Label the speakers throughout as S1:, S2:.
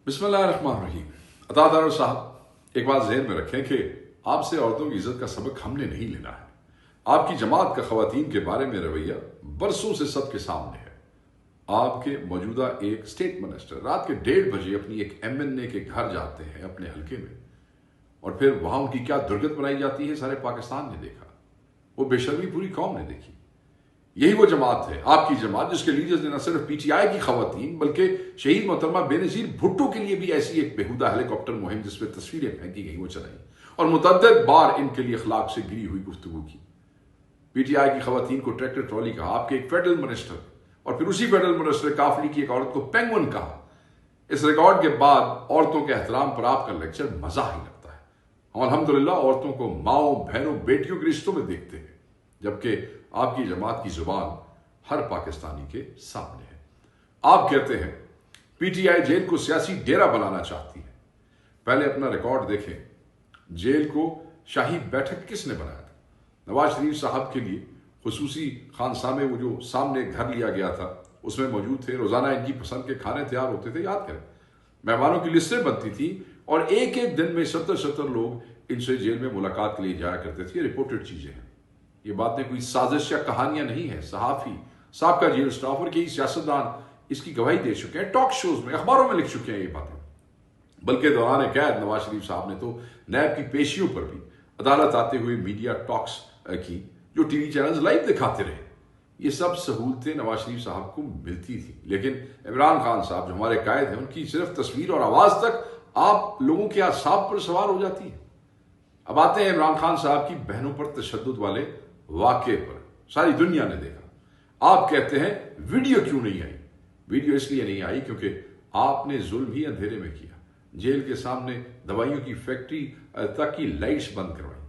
S1: بسم اللہ الرحمن الرحیم۔ عطادار صاحب، ایک بات ذہن میں رکھیں کہ آپ سے عورتوں کی عزت کا سبق ہم نے نہیں لینا ہے۔ آپ کی جماعت کا خواتین کے بارے میں رویہ برسوں سے سب کے سامنے ہے۔ آپ کے موجودہ ایک اسٹیٹ منسٹر رات کے 1:30 بجے اپنی ایک MNA کے گھر جاتے ہیں اپنے حلقے میں، اور پھر وہاں ان کی کیا درگت بنائی جاتی ہے سارے پاکستان نے دیکھا، وہ بے شرمی پوری قوم نے دیکھی۔ یہی وہ جماعت ہے، آپ کی جماعت، جس کے لیڈرز نے نہ صرف PTI کی خواتین بلکہ شہید محترمہ بے نظیر بھٹو کے لیے بھی ایسی ایک بیہودہ ہیلی کاپٹر مہم جس پہ تصویریں پھینکی گئی وہ چلائی، اور متعدد بار ان کے لیے اخلاق سے گری ہوئی گفتگو کی۔ PTI کی خواتین کو ٹریکٹر ٹرالی کہا، آپ کے ایک فیڈرل منسٹر، اور پھر اسی فیڈرل منسٹر کافلی کی ایک عورت کو پینگون کہا۔ اس ریکارڈ کے بعد عورتوں کے احترام پر آپ کا لیکچر مزاح ہی لگتا ہے۔ ہم الحمدللہ عورتوں کو ماؤں، بہنوں، بیٹیوں کے رشتوں میں دیکھتے ہیں، جبکہ آپ کی جماعت کی زبان ہر پاکستانی کے سامنے ہے۔ آپ کہتے ہیں PTI جیل کو سیاسی ڈیرا بنانا چاہتی ہے۔ پہلے اپنا ریکارڈ دیکھیں، جیل کو شاہی بیٹھک کس نے بنایا تھا؟ نواز شریف صاحب کے لیے خصوصی خانسامے وہ جو سامنے گھر لیا گیا تھا اس میں موجود تھے، روزانہ ان کی پسند کے کھانے تیار ہوتے تھے، یاد کریں، مہمانوں کی لسٹیں بنتی تھی، اور ایک ایک دن میں 70 لوگ ان سے جیل میں ملاقات کے لیے جایا کرتے تھے۔ یہ رپورٹڈ چیزیں ہیں، یہ باتیں کوئی سازش یا کہانیاں نہیں ہیں۔ صحافی، سابقہ جیل سٹاف اور کئی سیاستدان اس کی گواہی دے چکے ہیں، ٹاک شوز میں، اخباروں میں لکھ چکے ہیں یہ باتیں۔ بلکہ دوران قید نواز شریف صاحب نے تو نیب کی پیشیوں پر بھی عدالت آتے ہوئے میڈیا ٹاکس کی، جو ٹی وی چینلز لائیو دکھاتے رہے۔ یہ سب سہولتیں نواز شریف صاحب کو ملتی تھی، لیکن عمران خان صاحب جو ہمارے قائد ہیں، ان کی صرف تصویر اور آواز تک آپ لوگوں کے اعصاب پر سوار ہو جاتی ہے۔ اب آتے ہیں عمران خان صاحب کی بہنوں پر تشدد والے واقعے پر۔ ساری دنیا نے دیکھا۔ آپ کہتے ہیں ویڈیو کیوں نہیں آئی؟ ویڈیو اس لیے نہیں آئی کیونکہ آپ نے ظلم ہی اندھیرے میں کیا۔ جیل کے سامنے دوائیوں کی فیکٹری تک کی لائٹس بند کروائی،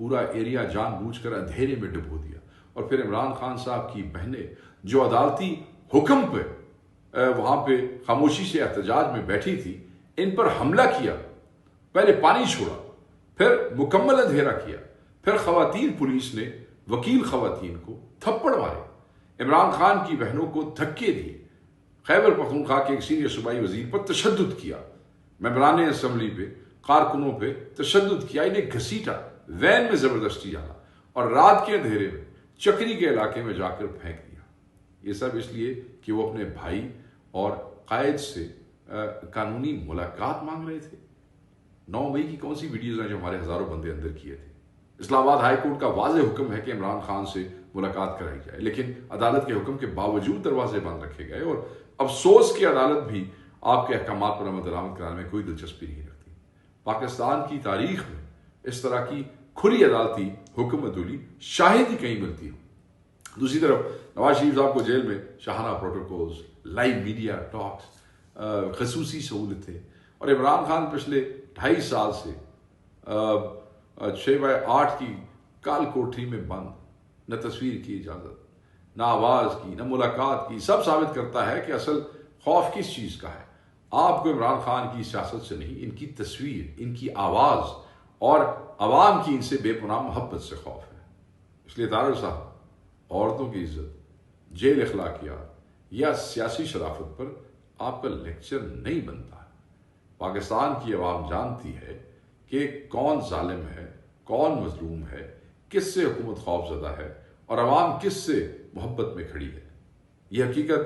S1: پورا ایریا جان بوجھ کر اندھیرے میں ڈبو دیا، اور پھر عمران خان صاحب کی بہنیں جو عدالتی حکم پہ وہاں پہ خاموشی سے احتجاج میں بیٹھی تھی، ان پر حملہ کیا، پہلے پانی چھوڑا، پھر مکمل اندھیرا کیا، پھر خواتین پولیس نے وکیل خواتین کو تھپڑ مارے، عمران خان کی بہنوں کو دھکے دیے، خیبر پختونخوا کے ایک سینئر صوبائی وزیر پر تشدد کیا، ممبران اسمبلی پہ، کارکنوں پہ تشدد کیا، انہیں گھسیٹا، وین میں زبردستی ڈالا، اور رات کے اندھیرے میں چکری کے علاقے میں جا کر پھینک دیا۔ یہ سب اس لیے کہ وہ اپنے بھائی اور قائد سے قانونی ملاقات مانگ رہے تھے۔ 9 مئی کی کون سی ویڈیوز ہیں جو ہمارے ہزاروں بندے اندر کیے تھے؟ اسلام آباد ہائی کورٹ کا واضح حکم ہے کہ عمران خان سے ملاقات کرائی جائے، لیکن عدالت کے حکم کے باوجود دروازے بند رکھے گئے، اور افسوس کی عدالت بھی آپ کے احکامات پر عمل درآمد کرانے میں کوئی دلچسپی نہیں رکھتی۔ پاکستان کی تاریخ میں اس طرح کی کھلی عدالتی حکم عدولی شاہد ہی کہیں ملتی ہو۔ دوسری طرف نواز شریف صاحب کو جیل میں شاہانہ پروٹوکولز، لائیو میڈیا ٹاکس، خصوصی سہولتیں، اور عمران خان پچھلے 2.5 سال سے 6/8 کی کال کوٹری میں بند، نہ تصویر کی اجازت، نہ آواز کی، نہ ملاقات کی، سب ثابت کرتا ہے کہ اصل خوف کس چیز کا ہے۔ آپ کو عمران خان کی سیاست سے نہیں، ان کی تصویر، ان کی آواز اور عوام کی ان سے بے پناہ محبت سے خوف ہے۔ اس لیے طاہر صاحب، عورتوں کی عزت، جیل اخلاقیات یا سیاسی شرافت پر آپ کا لیکچر نہیں بنتا ہے۔ پاکستان کی عوام جانتی ہے کہ کون ظالم ہے، کون مظلوم ہے، کس سے حکومت خوف زدہ ہے، اور عوام کس سے محبت میں کھڑی ہے۔ یہ حقیقت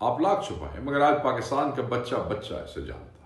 S1: آپ لاکھ چھپائیں، مگر آج پاکستان کا بچہ اسے جانتا ہے۔